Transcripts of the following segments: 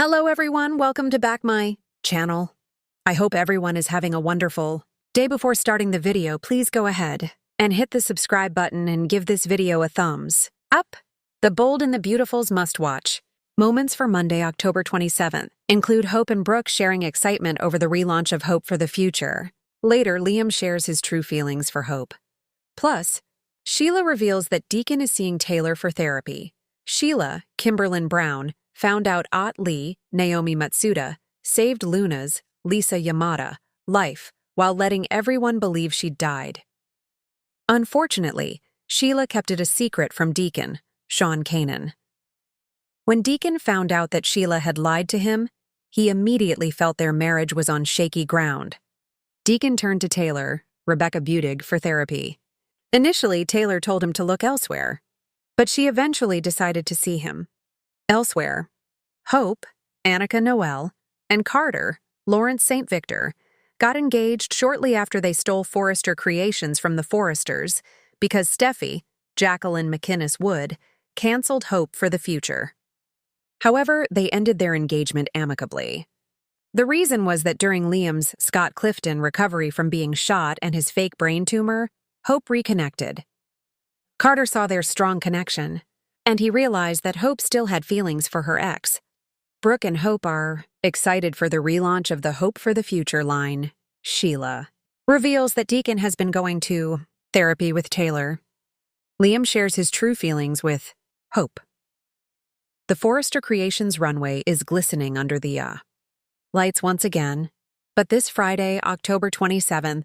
Hello everyone, welcome to back my channel. I hope everyone is having a wonderful day. Before starting the video, please go ahead and hit the subscribe button and give this video a thumbs up. The Bold and the Beautiful's must-watch moments for Monday, October 27th include Hope and Brooke sharing excitement over the relaunch of Hope for the Future. Later, Liam shares his true feelings for Hope. Plus, Sheila reveals that Deacon is seeing Taylor for therapy. Sheila, Kimberlyn Brown, found out Aunt Lee, Naomi Matsuda, saved Luna's, Lisa Yamada, life while letting everyone believe she'd died. Unfortunately, Sheila kept it a secret from Deacon, Sean Kanan. When Deacon found out that Sheila had lied to him, he immediately felt their marriage was on shaky ground. Deacon turned to Taylor, Rebecca Budig, for therapy. Initially, Taylor told him to look elsewhere, but she eventually decided to see him. Elsewhere, Hope, Annika Noel, and Carter, Lawrence St. Victor, got engaged shortly after they stole Forrester Creations from the Forresters because Steffi, Jacqueline McInnes Wood, canceled Hope for the Future. However, they ended their engagement amicably. The reason was that during Liam's Scott Clifton recovery from being shot and his fake brain tumor, Hope reconnected. Carter saw their strong connection, and he realized that Hope still had feelings for her ex. Brooke and Hope are excited for the relaunch of the Hope for the Future line. Sheila reveals that Deacon has been going to therapy with Taylor. Liam shares his true feelings with Hope. The Forrester Creations runway is glistening under the lights once again, but this Friday, October 27th,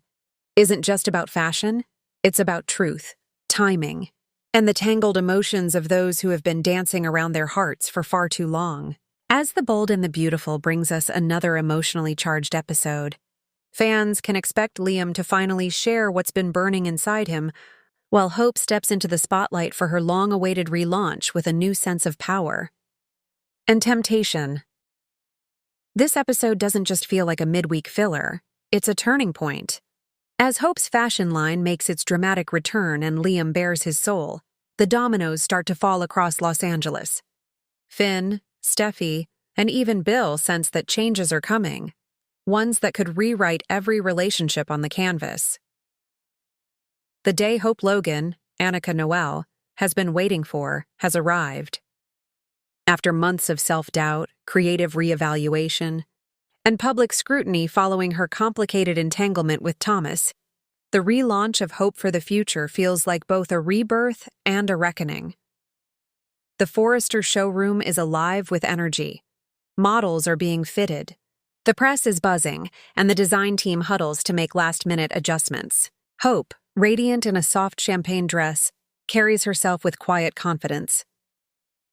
isn't just about fashion, it's about truth, timing, and the tangled emotions of those who have been dancing around their hearts for far too long. As The Bold and the Beautiful brings us another emotionally charged episode, fans can expect Liam to finally share what's been burning inside him, while Hope steps into the spotlight for her long-awaited relaunch with a new sense of power and temptation. This episode doesn't just feel like a midweek filler, it's a turning point. As Hope's fashion line makes its dramatic return and Liam bares his soul, the dominoes start to fall across Los Angeles. Finn, Steffi, and even Bill sense that changes are coming, ones that could rewrite every relationship on the canvas. The day Hope Logan, Annika Noel, has been waiting for has arrived. After months of self-doubt, creative reevaluation, and public scrutiny following her complicated entanglement with Thomas, the relaunch of Hope for the Future feels like both a rebirth and a reckoning. The Forrester showroom is alive with energy. Models are being fitted. The press is buzzing, and the design team huddles to make last-minute adjustments. Hope, radiant in a soft champagne dress, carries herself with quiet confidence.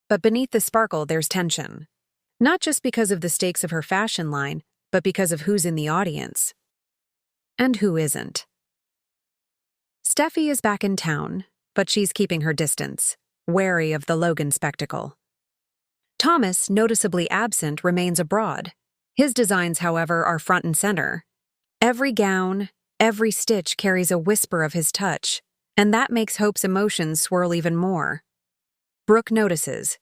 But beneath the sparkle, there's tension. Not just because of the stakes of her fashion line, but because of who's in the audience. And who isn't. Steffi is back in town, but she's keeping her distance, wary of the Logan spectacle. Thomas, noticeably absent, remains abroad. His designs, however, are front and center. Every gown, every stitch carries a whisper of his touch, and that makes Hope's emotions swirl even more. Brooke notices.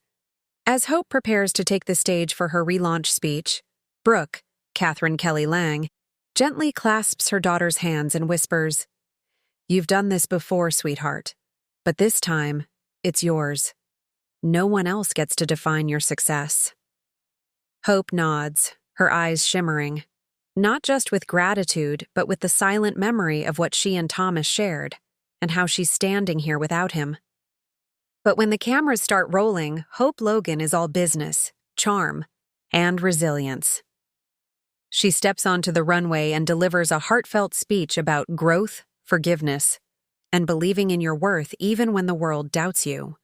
As Hope prepares to take the stage for her relaunch speech, Brooke, Catherine Kelly Lang, gently clasps her daughter's hands and whispers, "You've done this before, sweetheart, but this time, it's yours. No one else gets to define your success." Hope nods, her eyes shimmering, not just with gratitude, but with the silent memory of what she and Thomas shared, and how she's standing here without him. But when the cameras start rolling, Hope Logan is all business, charm, and resilience. She steps onto the runway and delivers a heartfelt speech about growth, forgiveness, and believing in your worth even when the world doubts you.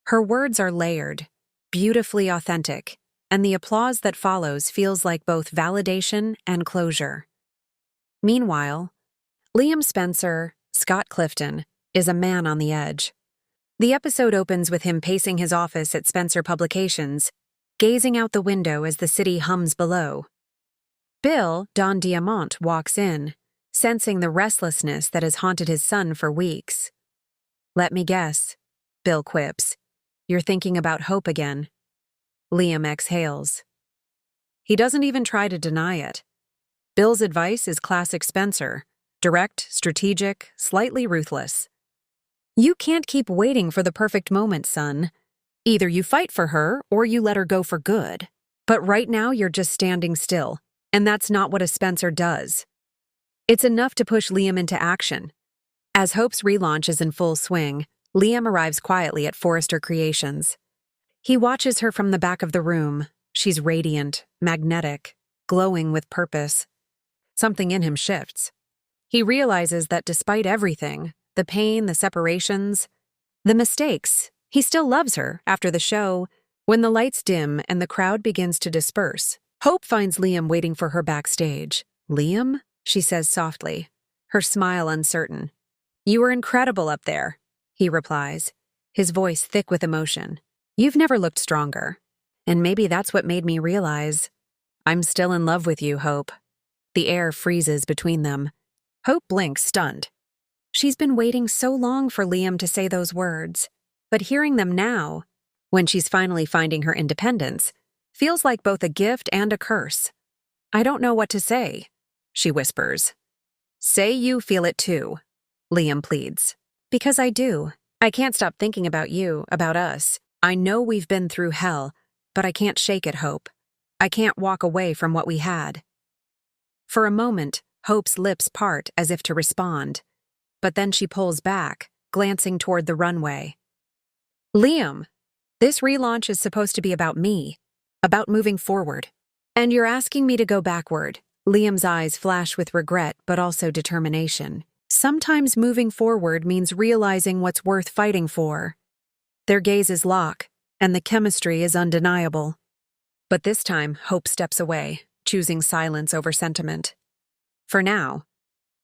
Her words are layered, beautifully authentic, and the applause that follows feels like both validation and closure. Meanwhile, Liam Spencer, Scott Clifton, is a man on the edge. The episode opens with him pacing his office at Spencer Publications, gazing out the window as the city hums below. Bill, Don Diamont, walks in, sensing the restlessness that has haunted his son for weeks. "Let me guess," Bill quips. "You're thinking about Hope again." Liam exhales. He doesn't even try to deny it. Bill's advice is classic Spencer: direct, strategic, slightly ruthless. You can't keep waiting for the perfect moment, son. Either you fight for her or you let her go for good. But right now you're just standing still, and that's not what a Spencer does. It's enough to push Liam into action. As Hope's relaunch is in full swing, Liam arrives quietly at Forrester Creations. He watches her from the back of the room. She's radiant, magnetic, glowing with purpose. Something in him shifts. He realizes that despite everything, the pain, the separations, the mistakes, he still loves her. After the show, when the lights dim and the crowd begins to disperse, Hope finds Liam waiting for her backstage. "Liam?" she says softly, her smile uncertain. "You were incredible up there," he replies, his voice thick with emotion. "You've never looked stronger. And maybe that's what made me realize I'm still in love with you, Hope." The air freezes between them. Hope blinks, stunned. She's been waiting so long for Liam to say those words, but hearing them now, when she's finally finding her independence, feels like both a gift and a curse. "I don't know what to say," she whispers. "Say you feel it too," Liam pleads. "Because I do. I can't stop thinking about you, about us. I know we've been through hell, but I can't shake it, Hope. I can't walk away from what we had." For a moment, Hope's lips part as if to respond, but then she pulls back, glancing toward the runway. "Liam, this relaunch is supposed to be about me, about moving forward. And you're asking me to go backward." Liam's eyes flash with regret, but also determination. Sometimes moving forward means realizing what's worth fighting for. Their gazes lock, and the chemistry is undeniable. But this time, Hope steps away, choosing silence over sentiment. For now,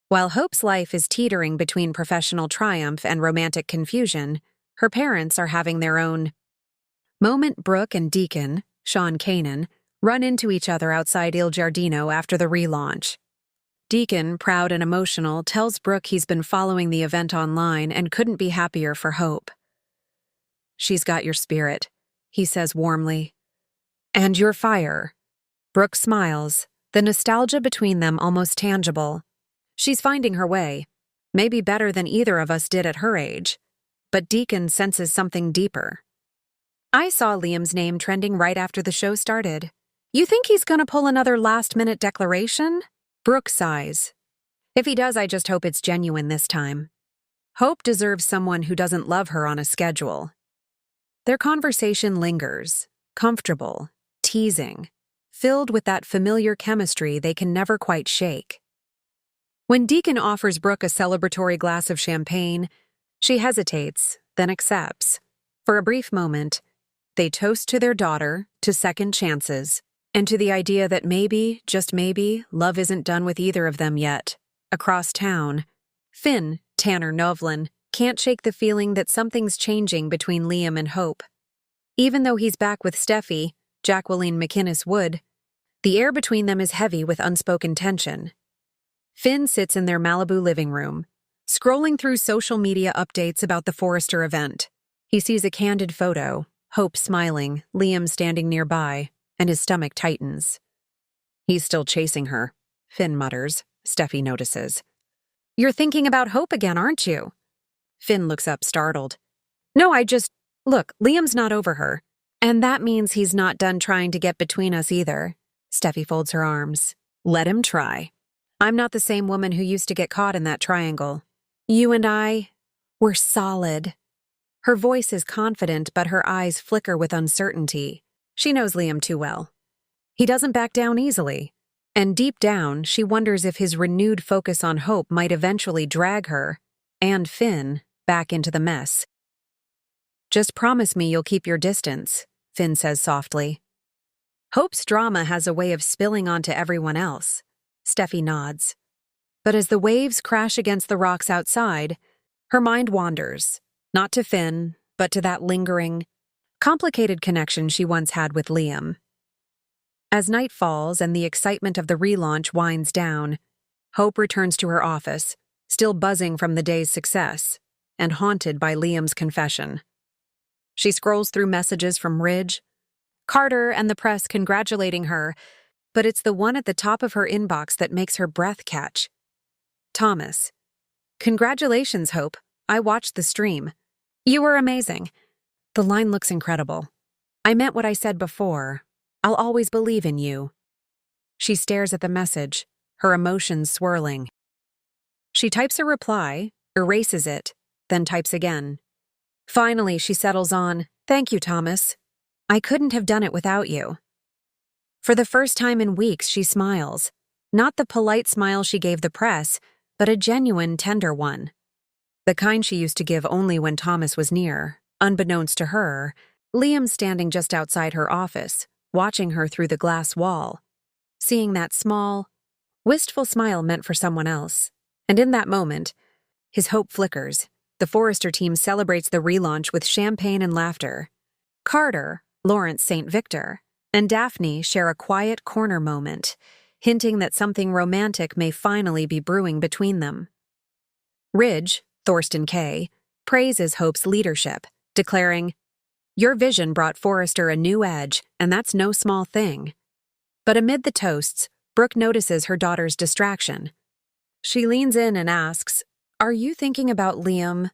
while Hope's life is teetering between professional triumph and romantic confusion, her parents are having their own moment. Brooke and Deacon, Sean Kanan, run into each other outside Il Giardino after the relaunch. Deacon, proud and emotional, tells Brooke he's been following the event online and couldn't be happier for Hope. "She's got your spirit," he says warmly. "And your fire." Brooke smiles, the nostalgia between them almost tangible. She's finding her way, maybe better than either of us did at her age. But Deacon senses something deeper. "I saw Liam's name trending right after the show started. You think he's gonna pull another last-minute declaration?" Brooke sighs. "If he does, I just hope it's genuine this time." Hope deserves someone who doesn't love her on a schedule. Their conversation lingers, comfortable, teasing, filled with that familiar chemistry they can never quite shake. When Deacon offers Brooke a celebratory glass of champagne, she hesitates, then accepts. For a brief moment, they toast to their daughter, to second chances, and to the idea that maybe, just maybe, love isn't done with either of them yet. Across town, Finn, Tanner Novlin, can't shake the feeling that something's changing between Liam and Hope. Even though he's back with Steffi, Jacqueline McInnes Wood, the air between them is heavy with unspoken tension. Finn sits in their Malibu living room, scrolling through social media updates about the Forrester event. He sees a candid photo, Hope smiling, Liam standing nearby, and his stomach tightens. "He's still chasing her," Finn mutters. Steffi notices. "You're thinking about Hope again, aren't you?" Finn looks up, startled. "No, Look, Liam's not over her. And that means he's not done trying to get between us either." Steffi folds her arms. "Let him try. I'm not the same woman who used to get caught in that triangle. You and I, we're solid." Her voice is confident, but her eyes flicker with uncertainty. She knows Liam too well. He doesn't back down easily. And deep down, she wonders if his renewed focus on Hope might eventually drag her, and Finn, back into the mess. "Just promise me you'll keep your distance," Finn says softly. Hope's drama has a way of spilling onto everyone else. Steffi nods. But as the waves crash against the rocks outside, her mind wanders, not to Finn, but to that lingering, complicated connection she once had with Liam. As night falls and the excitement of the relaunch winds down, Hope returns to her office, still buzzing from the day's success, and haunted by Liam's confession. She scrolls through messages from Ridge, Carter and the press congratulating her, but it's the one at the top of her inbox that makes her breath catch. Thomas. Congratulations, Hope. I watched the stream. You were amazing. The line looks incredible. I meant what I said before. I'll always believe in you. She stares at the message, her emotions swirling. She types a reply, erases it, then types again. Finally, she settles on, "Thank you, Thomas. I couldn't have done it without you." For the first time in weeks, she smiles. Not the polite smile she gave the press, but a genuine, tender one. The kind she used to give only when Thomas was near. Unbeknownst to her, Liam's standing just outside her office, watching her through the glass wall. Seeing that small, wistful smile meant for someone else. And in that moment, his hope flickers. The Forrester team celebrates the relaunch with champagne and laughter. Carter, Lawrence St. Victor, and Daphne share a quiet corner moment, hinting that something romantic may finally be brewing between them. Ridge, Thorsten Kaye, praises Hope's leadership, declaring, "Your vision brought Forrester a new edge, and that's no small thing." But amid the toasts, Brooke notices her daughter's distraction. She leans in and asks, "Are you thinking about Liam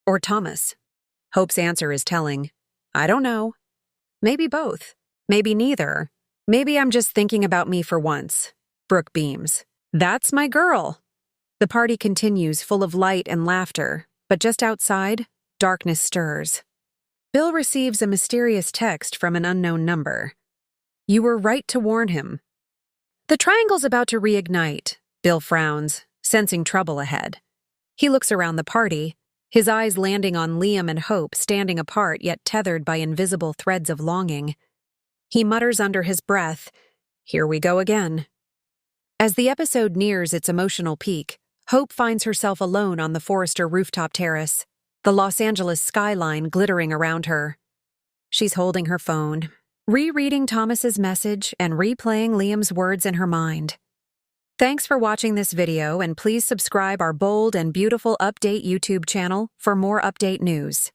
or Thomas?" Hope's answer is telling, "I don't know. Maybe both. Maybe neither. Maybe I'm just thinking about me for once." Brooke beams. "That's my girl." The party continues, full of light and laughter, but just outside, darkness stirs. Bill receives a mysterious text from an unknown number. "You were right to warn him." The triangle's about to reignite. Bill frowns, sensing trouble ahead. He looks around the party, his eyes landing on Liam and Hope standing apart yet tethered by invisible threads of longing. He mutters under his breath, "Here we go again." As the episode nears its emotional peak, Hope finds herself alone on the Forrester rooftop terrace, the Los Angeles skyline glittering around her. She's holding her phone, rereading Thomas's message and replaying Liam's words in her mind. Thanks for watching this video, and please subscribe our bold and beautiful Update YouTube channel for more update news.